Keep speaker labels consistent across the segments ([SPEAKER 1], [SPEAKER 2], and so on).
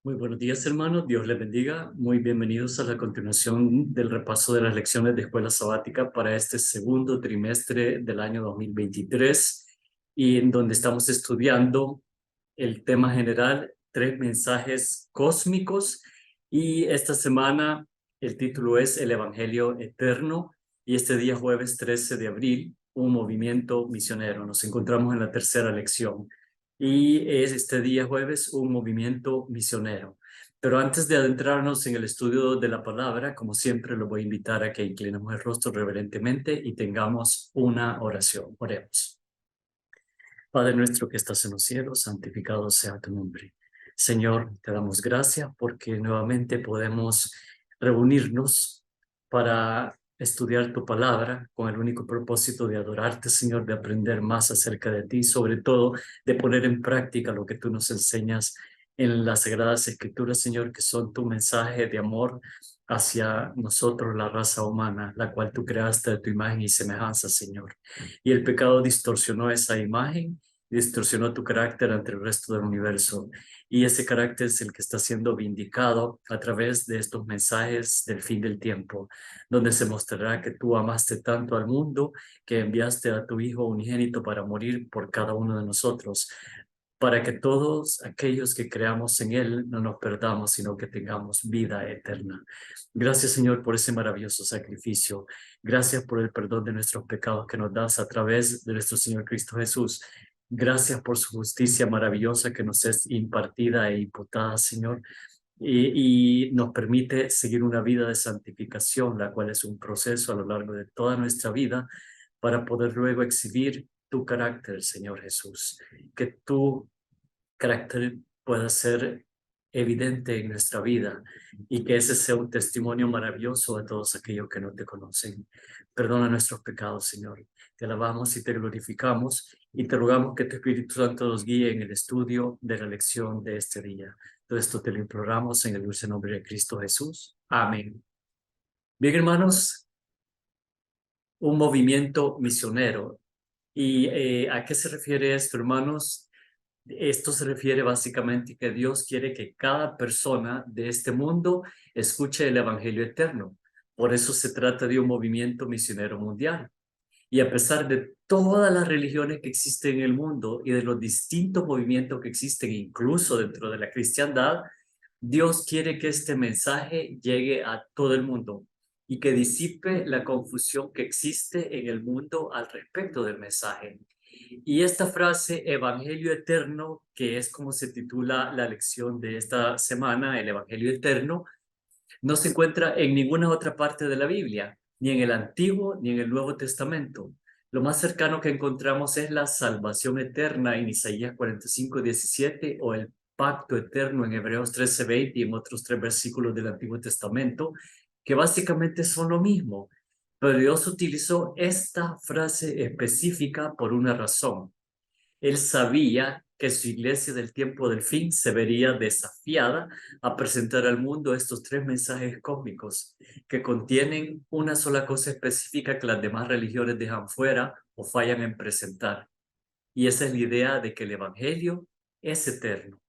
[SPEAKER 1] Muy buenos días, hermanos. Dios les bendiga. Muy bienvenidos a la continuación del repaso de las lecciones de escuela sabática para este segundo trimestre del año 2023 y en donde estamos estudiando el tema general, tres mensajes cósmicos. Y esta semana el título es El Evangelio Eterno y este día jueves 13 de abril, un movimiento misionero. Nos encontramos en la tercera lección y es este día jueves un movimiento misionero. Pero antes de adentrarnos en el estudio de la palabra, como siempre, lo voy a invitar a que inclinemos el rostro reverentemente y tengamos una oración. Oremos. Padre nuestro que estás en los cielos, santificado sea tu nombre. Señor, te damos gracias porque nuevamente podemos reunirnos para estudiar tu palabra con el único propósito de adorarte, Señor, de aprender más acerca de ti, sobre todo de poner en práctica lo que tú nos enseñas en las Sagradas Escrituras, Señor, que son tu mensaje de amor hacia nosotros, la raza humana, la cual tú creaste de tu imagen y semejanza, Señor. Y el pecado distorsionó esa imagen, distorsionó tu carácter ante el resto del universo. Y ese carácter es el que está siendo vindicado a través de estos mensajes del fin del tiempo, donde se mostrará que tú amaste tanto al mundo que enviaste a tu Hijo unigénito para morir por cada uno de nosotros, para que todos aquellos que creamos en Él no nos perdamos, sino que tengamos vida eterna. Gracias, Señor, por ese maravilloso sacrificio. Gracias por el perdón de nuestros pecados que nos das a través de nuestro Señor Cristo Jesús. Gracias por su justicia maravillosa que nos es impartida e imputada, Señor, y nos permite seguir una vida de santificación, la cual es un proceso a lo largo de toda nuestra vida para poder luego exhibir tu carácter, Señor Jesús. Que tu carácter pueda ser evidente en nuestra vida y que ese sea un testimonio maravilloso a todos aquellos que no te conocen. Perdona nuestros pecados, Señor. Te alabamos y te glorificamos y te rogamos que tu Espíritu Santo nos guíe en el estudio de la lección de este día. Todo esto te lo imploramos en el dulce nombre de Cristo Jesús. Amén. Bien, hermanos, un movimiento misionero. ¿Y a qué se refiere esto, hermanos? Esto se refiere básicamente que Dios quiere que cada persona de este mundo escuche el Evangelio eterno. Por eso se trata de un movimiento misionero mundial. Y a pesar de todas las religiones que existen en el mundo y de los distintos movimientos que existen, incluso dentro de la cristiandad, Dios quiere que este mensaje llegue a todo el mundo y que disipe la confusión que existe en el mundo al respecto del mensaje. Y esta frase, Evangelio Eterno, que es como se titula la lección de esta semana, el Evangelio Eterno, no se encuentra en ninguna otra parte de la Biblia, ni en el Antiguo ni en el Nuevo Testamento. Lo más cercano que encontramos es la salvación eterna en Isaías 45:17 o el pacto eterno en Hebreos 13:20 y en otros tres versículos del Antiguo Testamento, que básicamente son lo mismo. Pero Dios utilizó esta frase específica por una razón. Él sabía que su iglesia del tiempo del fin se vería desafiada a presentar al mundo estos tres mensajes cósmicos que contienen una sola cosa específica que las demás religiones dejan fuera o fallan en presentar. Y esa es la idea de que el Evangelio es eterno.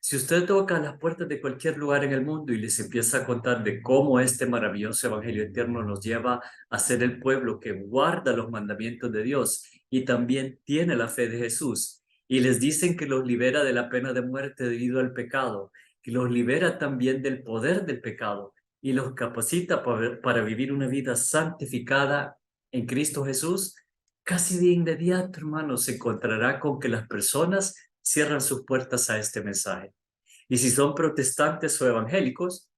[SPEAKER 1] Si usted toca las puertas de cualquier lugar en el mundo y les empieza a contar de cómo este maravilloso Evangelio eterno nos lleva a ser el pueblo que guarda los mandamientos de Dios y también tiene la fe de Jesús, y les dicen que los libera de la pena de muerte debido al pecado, que los libera también del poder del pecado y los capacita para vivir una vida santificada en Cristo Jesús, casi de inmediato, hermanos, se encontrará con que las personas cierran sus puertas a este mensaje. Y si son protestantes o evangélicos,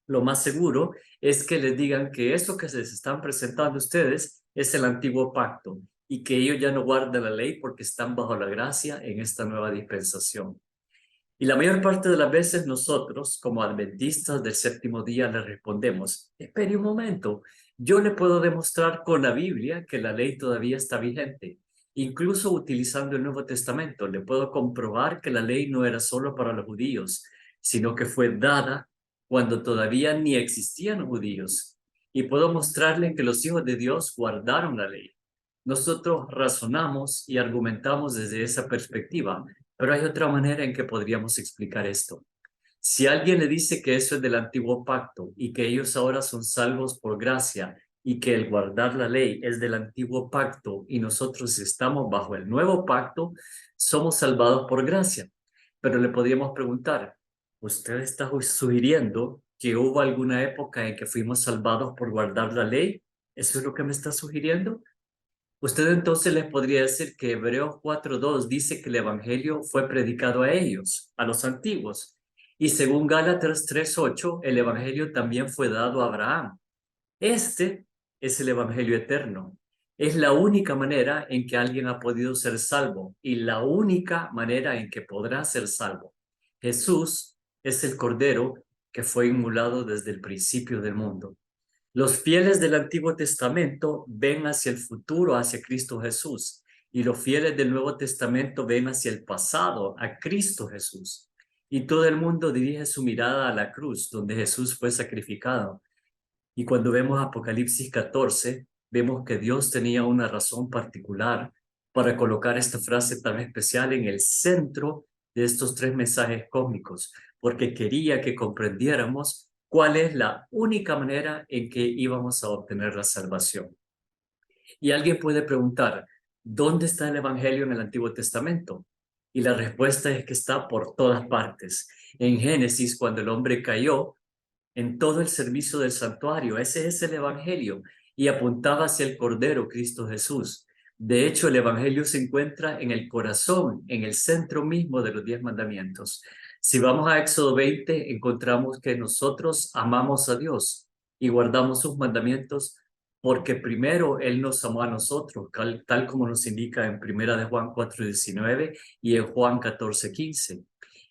[SPEAKER 1] lo más seguro es que les digan que esto que se les están presentando a ustedes es el antiguo pacto y que ellos ya no guardan la ley porque están bajo la gracia en esta nueva dispensación. Y la mayor parte de las veces nosotros, como adventistas del séptimo día, le respondemos, espere un momento, yo le puedo demostrar con la Biblia que la ley todavía está vigente. Incluso utilizando el Nuevo Testamento, le puedo comprobar que la ley no era solo para los judíos, sino que fue dada cuando todavía ni existían judíos. Y puedo mostrarle que los hijos de Dios guardaron la ley. Nosotros razonamos y argumentamos desde esa perspectiva, pero hay otra manera en que podríamos explicar esto. Si alguien le dice que eso es del antiguo pacto y que ellos ahora son salvos por gracia y que el guardar la ley es del antiguo pacto y nosotros estamos bajo el nuevo pacto, somos salvados por gracia. Pero le podríamos preguntar, ¿usted está sugiriendo que hubo alguna época en que fuimos salvados por guardar la ley? ¿Eso es lo que me está sugiriendo? Usted entonces les podría decir que Hebreos 4:2 dice que el evangelio fue predicado a ellos, a los antiguos. Y según Gálatas 3:8, el evangelio también fue dado a Abraham. Este es el evangelio eterno. Es la única manera en que alguien ha podido ser salvo y la única manera en que podrá ser salvo. Jesús es el Cordero que fue inmolado desde el principio del mundo. Los fieles del Antiguo Testamento ven hacia el futuro, hacia Cristo Jesús, y los fieles del Nuevo Testamento ven hacia el pasado, a Cristo Jesús. Y todo el mundo dirige su mirada a la cruz, donde Jesús fue sacrificado. Y cuando vemos Apocalipsis 14, vemos que Dios tenía una razón particular para colocar esta frase tan especial en el centro de estos tres mensajes cósmicos, porque quería que comprendiéramos cuál es la única manera en que íbamos a obtener la salvación. Y alguien puede preguntar, ¿dónde está el Evangelio en el Antiguo Testamento? Y la respuesta es que está por todas partes. En Génesis, cuando el hombre cayó, en todo el servicio del santuario. Ese es el Evangelio y apuntaba hacia el Cordero, Cristo Jesús. De hecho, el Evangelio se encuentra en el corazón, en el centro mismo de los 10 mandamientos. Si vamos a Éxodo 20, encontramos que nosotros amamos a Dios y guardamos sus mandamientos porque primero Él nos amó a nosotros, tal como nos indica en Primera de Juan 4:19 y en Juan 14:15.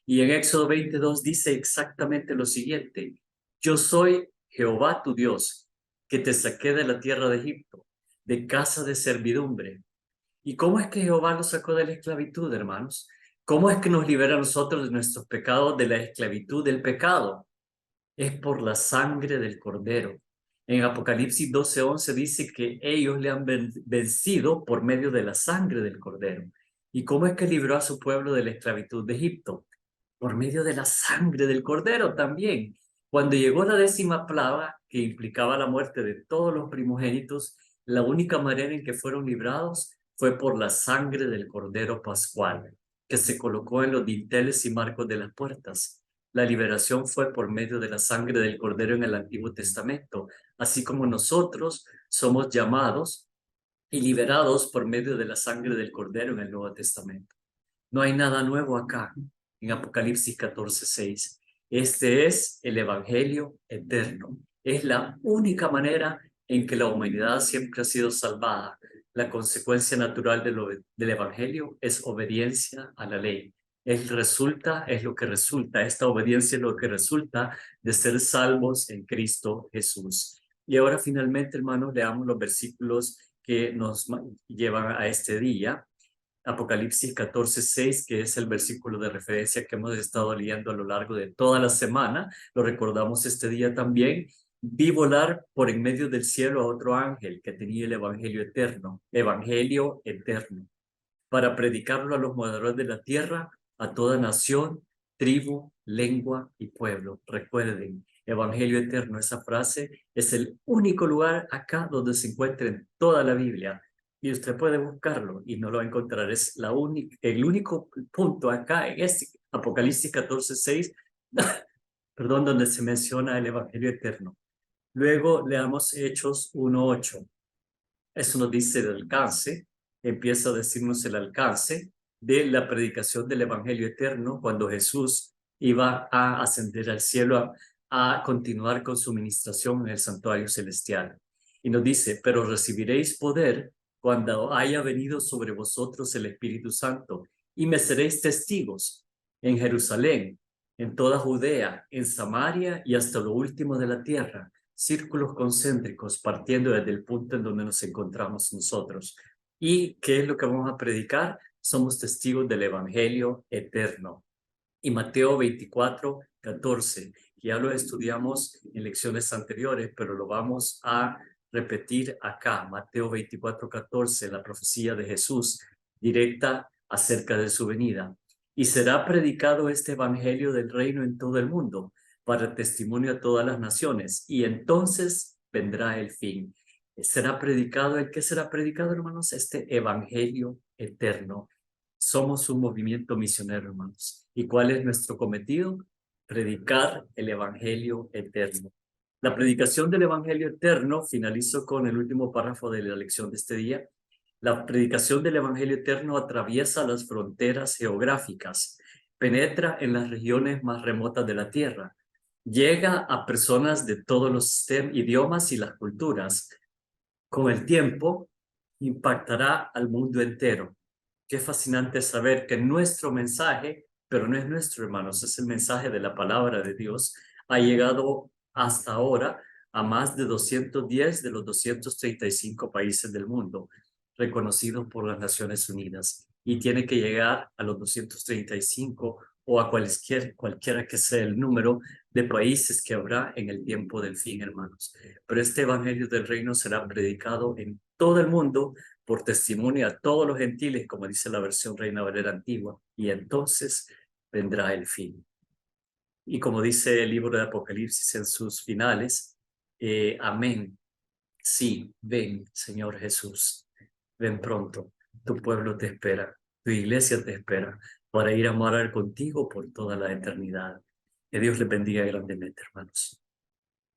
[SPEAKER 1] Y en Éxodo 22 dice exactamente lo siguiente: yo soy Jehová tu Dios, que te saqué de la tierra de Egipto, de casa de servidumbre. ¿Y cómo es que Jehová nos sacó de la esclavitud, hermanos? ¿Cómo es que nos libera a nosotros de nuestros pecados, de la esclavitud del pecado? Es por la sangre del Cordero. En Apocalipsis 12:11 dice que ellos le han vencido por medio de la sangre del Cordero. ¿Y cómo es que libró a su pueblo de la esclavitud de Egipto? Por medio de la sangre del Cordero también. Cuando llegó la 10ª plaga, que implicaba la muerte de todos los primogénitos, la única manera en que fueron librados fue por la sangre del Cordero Pascual, que se colocó en los dinteles y marcos de las puertas. La liberación fue por medio de la sangre del Cordero en el Antiguo Testamento, así como nosotros somos llamados y liberados por medio de la sangre del Cordero en el Nuevo Testamento. No hay nada nuevo acá en Apocalipsis 14:6. Este es el Evangelio eterno. Es la única manera en que la humanidad siempre ha sido salvada. La consecuencia natural del Evangelio es obediencia a la ley. Es lo que resulta, esta obediencia es lo que resulta de ser salvos en Cristo Jesús. Y ahora finalmente, hermanos, leamos los versículos que nos llevan a este día. Apocalipsis 14:6, que es el versículo de referencia que hemos estado leyendo a lo largo de toda la semana, lo recordamos este día también. Vi volar por en medio del cielo a otro ángel que tenía el evangelio eterno, para predicarlo a los moradores de la tierra, a toda nación, tribu, lengua y pueblo. Recuerden, evangelio eterno, esa frase es el único lugar acá donde se encuentra en toda la Biblia. Y usted puede buscarlo y no lo va a encontrar. Es el único punto acá en este Apocalipsis 14:6, perdón, donde se menciona el evangelio eterno. Luego leamos Hechos 1:8. Eso nos dice el alcance, empieza a decirnos el alcance de la predicación del Evangelio eterno cuando Jesús iba a ascender al cielo a continuar con su ministración en el santuario celestial. Y nos dice, pero recibiréis poder cuando haya venido sobre vosotros el Espíritu Santo y me seréis testigos en Jerusalén, en toda Judea, en Samaria y hasta lo último de la tierra. Círculos concéntricos partiendo desde el punto en donde nos encontramos nosotros. ¿Y qué es lo que vamos a predicar? Somos testigos del Evangelio eterno. Y Mateo 24:14, que ya lo estudiamos en lecciones anteriores, pero lo vamos a repetir acá. Mateo 24:14, la profecía de Jesús directa acerca de su venida. y será predicado este evangelio del reino en todo el mundo, para testimonio a todas las naciones, y entonces vendrá el fin. Será predicado, ¿el qué será predicado, hermanos? Este evangelio eterno. Somos un movimiento misionero, hermanos. ¿Y cuál es nuestro cometido? Predicar el evangelio eterno. La predicación del evangelio eterno, finalizo con el último párrafo de la lección de este día. La predicación del evangelio eterno atraviesa las fronteras geográficas, penetra en las regiones más remotas de la tierra, llega a personas de todos los idiomas y las culturas. Con el tiempo, impactará al mundo entero. Qué fascinante saber que nuestro mensaje, pero no es nuestro, hermanos, es el mensaje de la palabra de Dios, ha llegado hasta ahora a más de 210 de los 235 países del mundo, reconocidos por las Naciones Unidas, y tiene que llegar a los 235 o a cualquiera que sea el número de países que habrá en el tiempo del fin, hermanos. Pero este evangelio del reino será predicado en todo el mundo por testimonio a todos los gentiles, como dice la versión Reina Valera antigua, y entonces vendrá el fin. Y como dice el libro de Apocalipsis en sus finales, amén. Sí, ven, Señor Jesús, ven pronto. Tu pueblo te espera, tu iglesia te espera para ir a morar contigo por toda la eternidad. Que Dios les bendiga grandemente, hermanos.